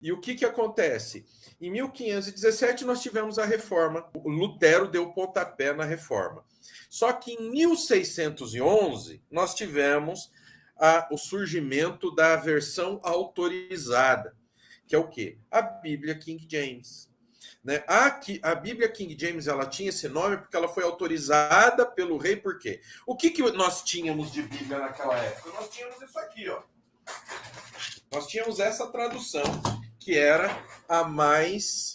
E o que acontece? Em 1517 nós tivemos a reforma. O Lutero deu pontapé na reforma. Só que em 1611 nós tivemos o surgimento da versão autorizada, que é o quê? A Bíblia King James. Né? A Bíblia King James ela tinha esse nome porque ela foi autorizada pelo rei, por quê? O que nós tínhamos de Bíblia naquela época? Nós tínhamos isso aqui, ó. Nós tínhamos essa tradução, que era a mais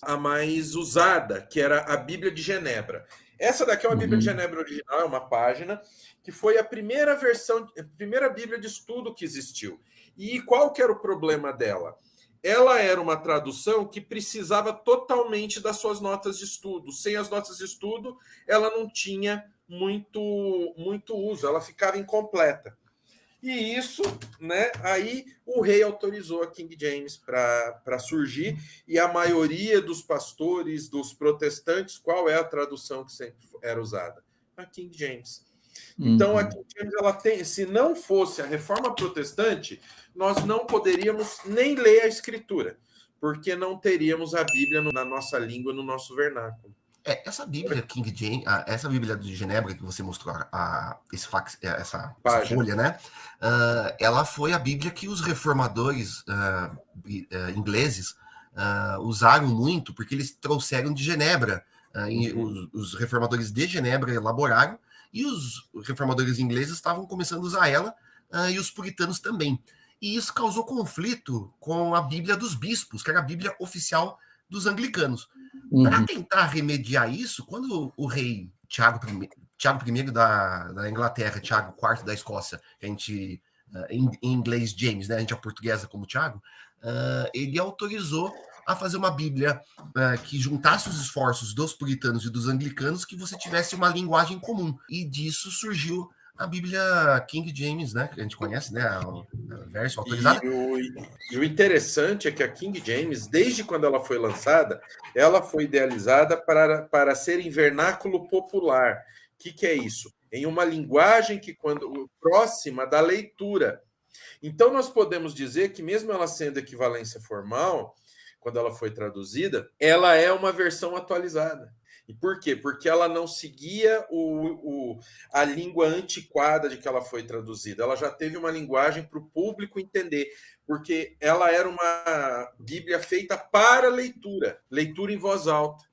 usada, que era a Bíblia de Genebra. Essa daqui é uma Bíblia de Genebra original, é uma página, que foi a primeira versão, a primeira Bíblia de estudo que existiu. E qual que era o problema dela? Ela era uma tradução que precisava totalmente das suas notas de estudo. Sem as notas de estudo, ela não tinha muito uso, ela ficava incompleta. E isso, né? Aí o rei autorizou a King James para surgir, e a maioria dos pastores, dos protestantes, qual é a tradução que sempre era usada? A King James. Então, a King James, ela tem, se não fosse a reforma protestante, nós não poderíamos nem ler a escritura, porque não teríamos a Bíblia na nossa língua, no nosso vernáculo. Essa Bíblia King James, essa Bíblia de Genebra que você mostrou, essa folha, né? Ela foi a Bíblia que os reformadores ingleses usaram muito, porque eles trouxeram de Genebra. Os reformadores de Genebra elaboraram, e os reformadores ingleses estavam começando a usar ela, e os puritanos também. E isso causou conflito com a Bíblia dos bispos, que era a Bíblia oficial dos anglicanos. Para tentar remediar isso, quando o rei Tiago I da Inglaterra, Tiago IV da Escócia, que a gente, em inglês James, né, a gente aportuguesa como Tiago, ele autorizou a fazer uma Bíblia que juntasse os esforços dos puritanos e dos anglicanos, que você tivesse uma linguagem comum. E disso surgiu a Bíblia King James, né, que a gente conhece, né, a versão autorizada. E o interessante é que a King James, desde quando ela foi lançada, ela foi idealizada para ser em vernáculo popular. O que é isso? Em uma linguagem que, quando próxima da leitura. Então, nós podemos dizer que, mesmo ela sendo equivalência formal, quando ela foi traduzida, ela é uma versão atualizada. E por quê? Porque ela não seguia a língua antiquada de que ela foi traduzida. Ela já teve uma linguagem para o público entender, porque ela era uma Bíblia feita para leitura em voz alta.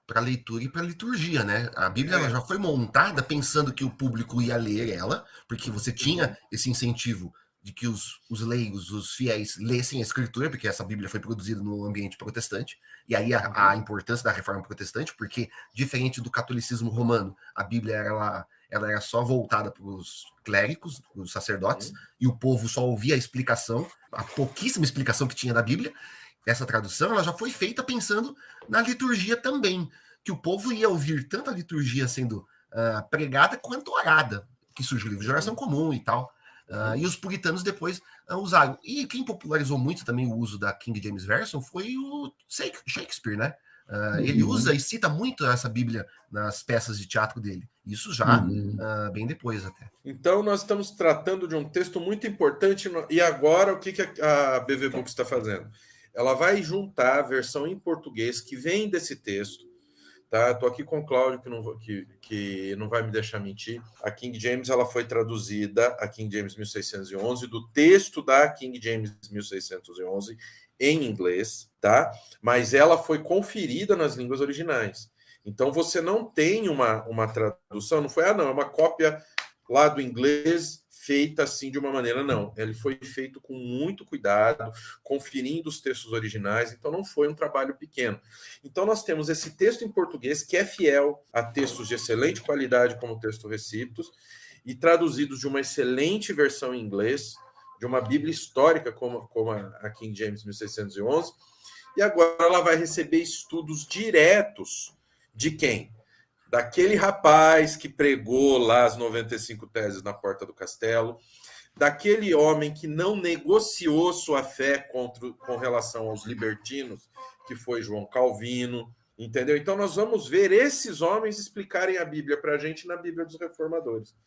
Para leitura e para liturgia, né? A Bíblia ela já foi montada pensando que o público ia ler ela, porque você tinha esse incentivo de que os leigos, os fiéis, lessem a escritura, porque essa Bíblia foi produzida no ambiente protestante, e aí a importância da reforma protestante, porque, diferente do catolicismo romano, a Bíblia ela era só voltada para os clérigos, os sacerdotes, e o povo só ouvia a explicação, a pouquíssima explicação que tinha da Bíblia. Essa tradução ela já foi feita pensando na liturgia também, que o povo ia ouvir tanto a liturgia sendo pregada quanto orada, que surgiu o livro de oração comum e tal. E os puritanos depois usaram. E quem popularizou muito também o uso da King James Version foi o Shakespeare, né? Ele usa e cita muito essa Bíblia nas peças de teatro dele. Isso já bem depois até. Então, nós estamos tratando de um texto muito importante. E agora, o que a BV Books está fazendo? Ela vai juntar a versão em português que vem desse texto. Tá? Estou aqui com o Cláudio, que não vai me deixar mentir. A King James ela foi traduzida, a King James 1611, do texto da King James 1611 em inglês, tá? Mas ela foi conferida nas línguas originais. Então, você não tem uma tradução, não foi, não, é uma cópia lá do inglês feita assim de uma maneira, não. Ele foi feito com muito cuidado, conferindo os textos originais, então não foi um trabalho pequeno. Então nós temos esse texto em português que é fiel a textos de excelente qualidade, como o texto Recíptos, e traduzidos de uma excelente versão em inglês, de uma Bíblia histórica como a King James 1611, e agora ela vai receber estudos diretos de quem? Daquele rapaz que pregou lá as 95 teses na porta do castelo, daquele homem que não negociou sua fé com relação aos libertinos, que foi João Calvino, entendeu? Então nós vamos ver esses homens explicarem a Bíblia para a gente na Bíblia dos Reformadores.